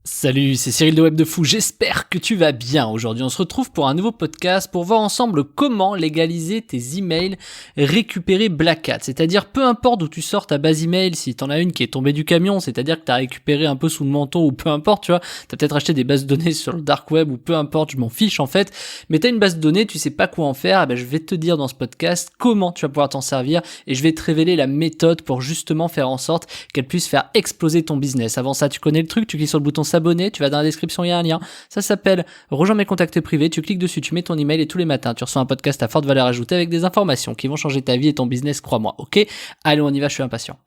Salut, c'est Cyril de Web de Fou, j'espère que tu vas bien. Aujourd'hui, on se retrouve pour un nouveau podcast pour voir ensemble comment légaliser tes emails récupérés Black Hat. C'est-à-dire, peu importe d'où tu sors ta base email, si t'en as une qui est tombée du camion, c'est-à-dire que t'as récupéré un peu sous le manteau ou peu importe, tu vois, t'as peut-être acheté des bases de données sur le dark web ou peu importe, je m'en fiche en fait, mais t'as une base de données, tu sais pas quoi en faire, et ben je vais te dire dans ce podcast comment tu vas pouvoir t'en servir et je vais te révéler la méthode pour justement faire en sorte qu'elle puisse faire exploser ton business. Avant ça, tu connais le truc, tu cliques sur le bouton s'abonner, tu vas dans la description, il y a un lien, ça s'appelle rejoins mes contacts privés, tu cliques dessus, tu mets ton email et tous les matins tu reçois un podcast à forte valeur ajoutée avec des informations qui vont changer ta vie et ton business, crois-moi, ok? Allez, on y va, je suis impatient.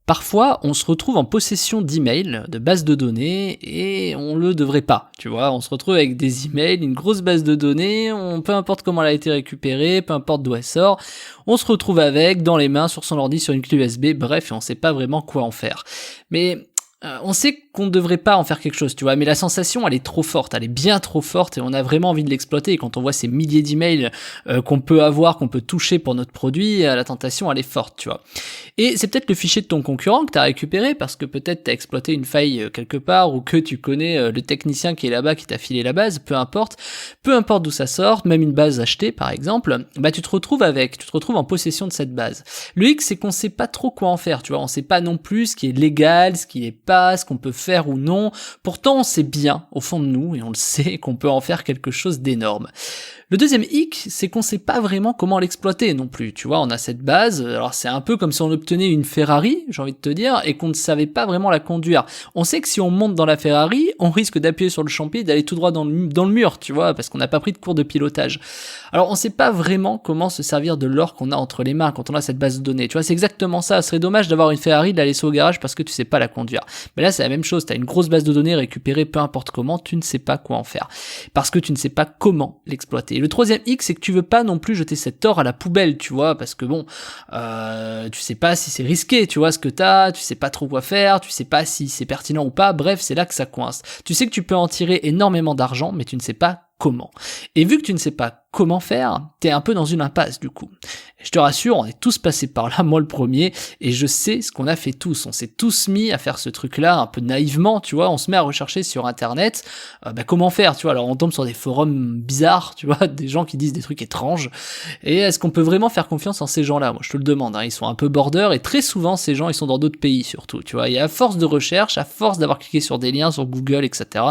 Parfois, on se retrouve en possession d'emails, de bases de données, et on le devrait pas, tu vois. On se retrouve avec des emails, une grosse base de données, peu importe comment elle a été récupérée, peu importe d'où elle sort, on se retrouve avec, dans les mains, sur son ordi, sur une clé USB, bref, et on sait pas vraiment quoi en faire. Mais on sait qu'on ne devrait pas en faire quelque chose, tu vois, mais la sensation, elle est trop forte, elle est bien trop forte et on a vraiment envie de l'exploiter. Et quand on voit ces milliers d'emails qu'on peut avoir, qu'on peut toucher pour notre produit, la tentation, elle est forte, tu vois. Et c'est peut-être le fichier de ton concurrent que tu as récupéré parce que peut-être tu as exploité une faille quelque part ou que tu connais le technicien qui est là-bas, qui t'a filé la base, peu importe d'où ça sort, même une base achetée par exemple, bah tu te retrouves en possession de cette base. Le X, c'est qu'on sait pas trop quoi en faire, tu vois, on sait pas non plus ce qui est légal, ce qui est pas, ce qu'on peut faire ou non. Pourtant, on sait bien, au fond de nous, et on le sait, qu'on peut en faire quelque chose d'énorme. Le deuxième hic, c'est qu'on sait pas vraiment comment l'exploiter non plus, tu vois, on a cette base, alors c'est un peu comme si on obtenait une Ferrari, j'ai envie de te dire, et qu'on ne savait pas vraiment la conduire. On sait que si on monte dans la Ferrari, on risque d'appuyer sur le champion et d'aller tout droit dans le mur, tu vois, parce qu'on n'a pas pris de cours de pilotage. Alors on sait pas vraiment comment se servir de l'or qu'on a entre les mains quand on a cette base de données, tu vois, c'est exactement ça, ce serait dommage d'avoir une Ferrari, de la laisser au garage parce que tu sais pas la conduire. Mais là c'est la même chose, t'as une grosse base de données récupérée peu importe comment, tu ne sais pas quoi en faire, parce que tu ne sais pas comment l'exploiter. Le troisième X, c'est que tu veux pas non plus jeter cet or à la poubelle, tu vois, parce que bon, tu sais pas si c'est risqué, tu vois, ce que t'as, tu sais pas trop quoi faire, tu sais pas si c'est pertinent ou pas, bref, c'est là que ça coince. Tu sais que tu peux en tirer énormément d'argent, mais tu ne sais pas comment. Et vu que tu ne sais pas comment faire, t'es un peu dans une impasse du coup. Et je te rassure, on est tous passés par là, moi le premier, et je sais ce qu'on a fait tous. On s'est tous mis à faire ce truc-là un peu naïvement, tu vois, on se met à rechercher sur internet comment faire, tu vois. Alors on tombe sur des forums bizarres, tu vois, des gens qui disent des trucs étranges. Et est-ce qu'on peut vraiment faire confiance en ces gens-là? Moi je te le demande, hein. Ils sont un peu border et très souvent ces gens ils sont dans d'autres pays surtout, tu vois. Et à force de recherche, à force d'avoir cliqué sur des liens sur Google, etc.,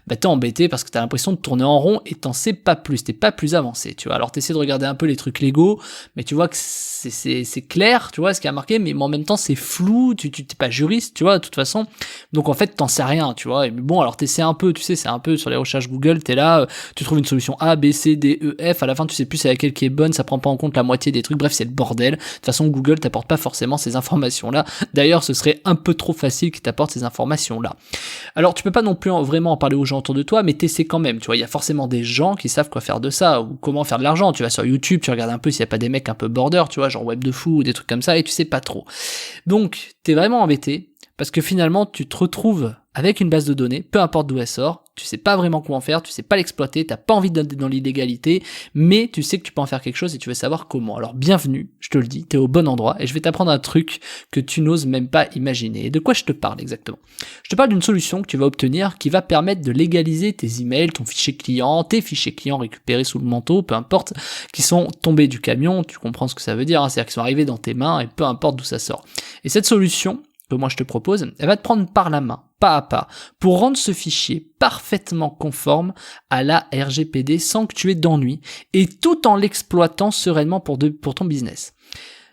t'es embêté parce que t'as l'impression de tourner en rond et t'en sais pas plus, t'es pas plus avancé, tu vois. Alors t'essaies de regarder un peu les trucs légaux, mais tu vois que c'est clair, tu vois, ce qui a marqué, mais en même temps c'est flou, tu t'es pas juriste, tu vois, de toute façon. Donc en fait t'en sais rien, tu vois. Et bon, alors t'essaies un peu, tu sais, c'est un peu sur les recherches Google, t'es là, tu trouves une solution A, B, C, D, E, F, à la fin tu sais plus c'est laquelle qui est bonne, ça prend pas en compte la moitié des trucs, bref c'est le bordel. De toute façon Google t'apporte pas forcément ces informations là. D'ailleurs ce serait un peu trop facile qu'il t'apporte ces informations là. Alors tu peux pas non plus vraiment en parler aux gens autour de toi, mais t'essaies quand même, tu vois, il y a forcément des gens qui savent quoi faire de ça, ou comment faire de l'argent, tu vas sur YouTube, tu regardes un peu s'il y a pas des mecs un peu border, tu vois, genre Web de Fou ou des trucs comme ça, et tu sais pas trop. Donc t'es vraiment embêté, parce que finalement tu te retrouves avec une base de données, peu importe d'où elle sort, tu sais pas vraiment comment faire, tu sais pas l'exploiter, t'as pas envie d'être dans l'illégalité, mais tu sais que tu peux en faire quelque chose et tu veux savoir comment. Alors bienvenue, je te le dis, t'es au bon endroit et je vais t'apprendre un truc que tu n'oses même pas imaginer. Et de quoi je te parle exactement? Je te parle d'une solution que tu vas obtenir qui va permettre de légaliser tes emails, ton fichier client, tes fichiers clients récupérés sous le manteau, peu importe, qui sont tombés du camion, tu comprends ce que ça veut dire, hein, c'est-à-dire qu'ils sont arrivés dans tes mains et peu importe d'où ça sort. Et cette solution que moi je te propose, elle va te prendre par la main, pas à pas, pour rendre ce fichier parfaitement conforme à la RGPD sans que tu aies d'ennui, et tout en l'exploitant sereinement pour ton business.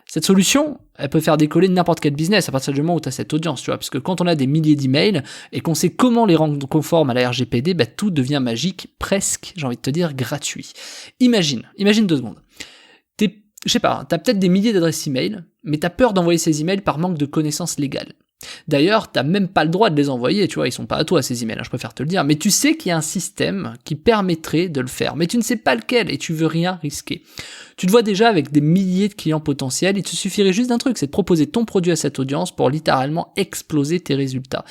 Cette solution, elle peut faire décoller n'importe quel business à partir du moment où tu as cette audience, tu vois, parce que quand on a des milliers d'emails et qu'on sait comment les rendre conformes à la RGPD, tout devient magique, presque, j'ai envie de te dire, gratuit. Imagine 2 secondes. Je sais pas, t'as peut-être des milliers d'adresses email, mais t'as peur d'envoyer ces emails par manque de connaissances légales. D'ailleurs, t'as même pas le droit de les envoyer, tu vois, ils sont pas à toi ces emails, je préfère te le dire, mais tu sais qu'il y a un système qui permettrait de le faire, mais tu ne sais pas lequel et tu veux rien risquer. Tu te vois déjà avec des milliers de clients potentiels, il te suffirait juste d'un truc, c'est de proposer ton produit à cette audience pour littéralement exploser tes résultats.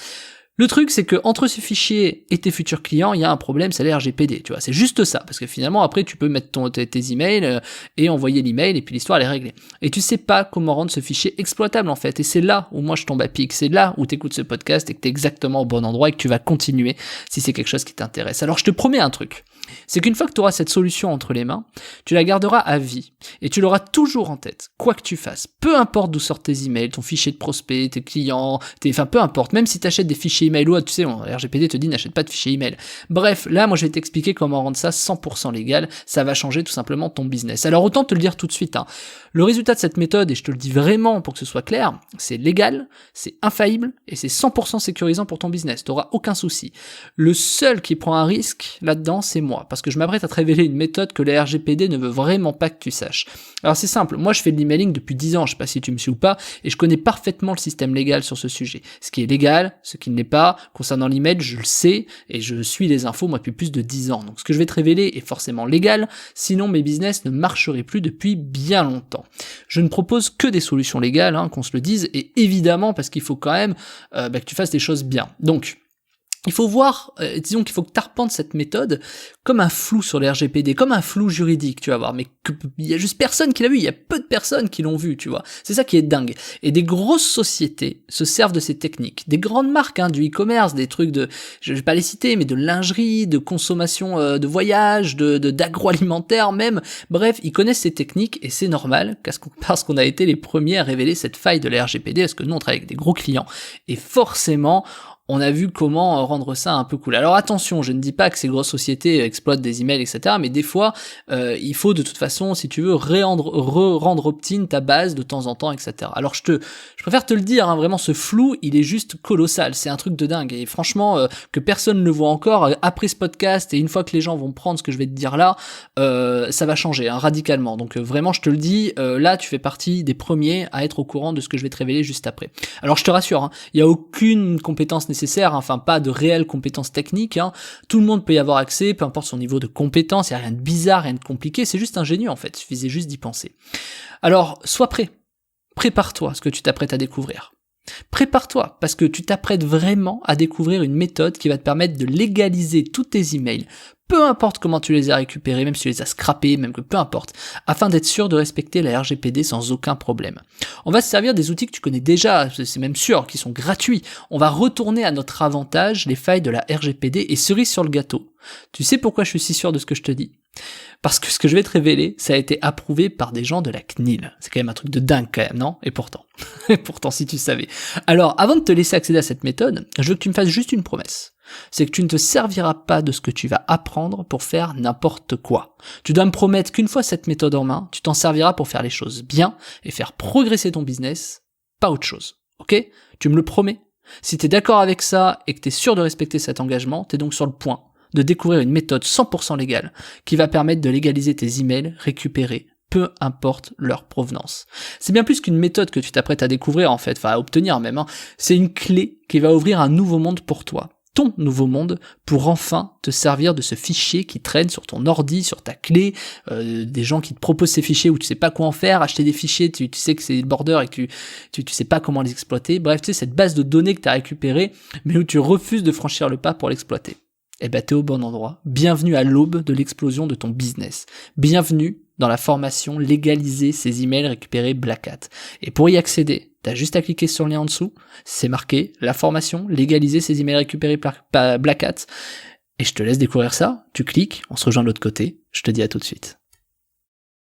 Le truc, c'est que entre ce fichier et tes futurs clients, il y a un problème, c'est la RGPD, tu vois. C'est juste ça, parce que finalement, après, tu peux mettre tes emails et envoyer l'email, et puis l'histoire, elle est réglée. Et tu sais pas comment rendre ce fichier exploitable, en fait. Et c'est là où moi, je tombe à pic. C'est là où t'écoutes ce podcast et que t'es exactement au bon endroit et que tu vas continuer si c'est quelque chose qui t'intéresse. Alors, je te promets un truc. C'est qu'une fois que tu auras cette solution entre les mains, tu la garderas à vie. Et tu l'auras toujours en tête, quoi que tu fasses. Peu importe d'où sortent tes emails, ton fichier de prospect, tes clients, enfin peu importe. Même si tu achètes des fichiers email ou tu sais, RGPD te dit n'achète pas de fichiers email. Bref, là, moi je vais t'expliquer comment rendre ça 100% légal. Ça va changer tout simplement ton business. Alors autant te le dire tout de suite, hein. Le résultat de cette méthode, et je te le dis vraiment pour que ce soit clair, c'est légal, c'est infaillible et c'est 100% sécurisant pour ton business. Tu n'auras aucun souci. Le seul qui prend un risque là-dedans, c'est moi. Parce que je m'apprête à te révéler une méthode que la RGPD ne veut vraiment pas que tu saches. Alors c'est simple, moi je fais de l'emailing depuis 10 ans, je sais pas si tu me suis ou pas, et je connais parfaitement le système légal sur ce sujet. Ce qui est légal, ce qui ne l'est pas, concernant l'email, je le sais, et je suis les infos moi depuis plus de 10 ans. Donc ce que je vais te révéler est forcément légal, sinon mes business ne marcheraient plus depuis bien longtemps. Je ne propose que des solutions légales, hein, qu'on se le dise, et évidemment parce qu'il faut quand même que tu fasses des choses bien. Donc, il faut voir, disons qu'il faut que tu arpentes cette méthode comme un flou sur les RGPD, comme un flou juridique, tu vas voir, mais il y a juste personne qui l'a vu, il y a peu de personnes qui l'ont vu, tu vois. C'est ça qui est dingue. Et des grosses sociétés se servent de ces techniques, des grandes marques, hein, du e-commerce, des trucs de, je vais pas les citer, mais de lingerie, de consommation de voyage, d'agroalimentaire même. Bref, ils connaissent ces techniques et c'est normal parce qu'on a été les premiers à révéler cette faille de la RGPD, parce que nous on travaille avec des gros clients et forcément on a vu comment rendre ça un peu cool. Alors attention, je ne dis pas que ces grosses sociétés exploitent des emails, etc. Mais des fois, il faut de toute façon, si tu veux, rendre opt-in ta base de temps en temps, etc. Alors je préfère te le dire, hein, vraiment, ce flou, il est juste colossal. C'est un truc de dingue. Et franchement, que personne ne le voit encore, après ce podcast, et une fois que les gens vont prendre ce que je vais te dire là, ça va changer, hein, radicalement. Donc vraiment, je te le dis, là, tu fais partie des premiers à être au courant de ce que je vais te révéler juste après. Alors je te rassure, hein, il n'y a aucune compétence nécessaire, enfin pas de réelles compétences techniques, hein. Tout le monde peut y avoir accès, peu importe son niveau de compétence, il n'y a rien de bizarre, rien de compliqué, c'est juste ingénieux en fait, il suffisait juste d'y penser. Alors, sois prêt, prépare-toi à ce que tu t'apprêtes à découvrir. Prépare-toi, parce que tu t'apprêtes vraiment à découvrir une méthode qui va te permettre de légaliser tous tes emails, peu importe comment tu les as récupérés, même si tu les as scrappés, même que peu importe, afin d'être sûr de respecter la RGPD sans aucun problème. On va se servir des outils que tu connais déjà, c'est même sûr, qui sont gratuits. On va retourner à notre avantage les failles de la RGPD et cerise sur le gâteau. Tu sais pourquoi je suis si sûr de ce que je te dis ? Parce que ce que je vais te révéler, ça a été approuvé par des gens de la CNIL. C'est quand même un truc de dingue quand même, non ? Et pourtant, si tu savais. Alors, avant de te laisser accéder à cette méthode, je veux que tu me fasses juste une promesse. C'est que tu ne te serviras pas de ce que tu vas apprendre pour faire n'importe quoi. Tu dois me promettre qu'une fois cette méthode en main, tu t'en serviras pour faire les choses bien et faire progresser ton business, pas autre chose. Ok ? Tu me le promets ? Si t'es d'accord avec ça et que t'es sûr de respecter cet engagement, t'es donc sur le point de découvrir une méthode 100% légale qui va permettre de légaliser tes emails récupérés, peu importe leur provenance. C'est bien plus qu'une méthode que tu t'apprêtes à découvrir en fait, enfin à obtenir même, hein. C'est une clé qui va ouvrir un nouveau monde pour toi. Ton nouveau monde pour enfin te servir de ce fichier qui traîne sur ton ordi, sur ta clé, des gens qui te proposent ces fichiers où tu sais pas quoi en faire, acheter des fichiers, tu sais que c'est le border et que tu sais pas comment les exploiter. Bref, tu sais, cette base de données que tu as récupérée, mais où tu refuses de franchir le pas pour l'exploiter. Eh ben, t'es au bon endroit. Bienvenue à l'aube de l'explosion de ton business. Bienvenue dans la formation Légaliser ses emails récupérés Black Hat. Et pour y accéder, t'as juste à cliquer sur le lien en dessous. C'est marqué la formation Légaliser ses emails récupérés Black Hat. Et je te laisse découvrir ça. Tu cliques, on se rejoint de l'autre côté. Je te dis à tout de suite.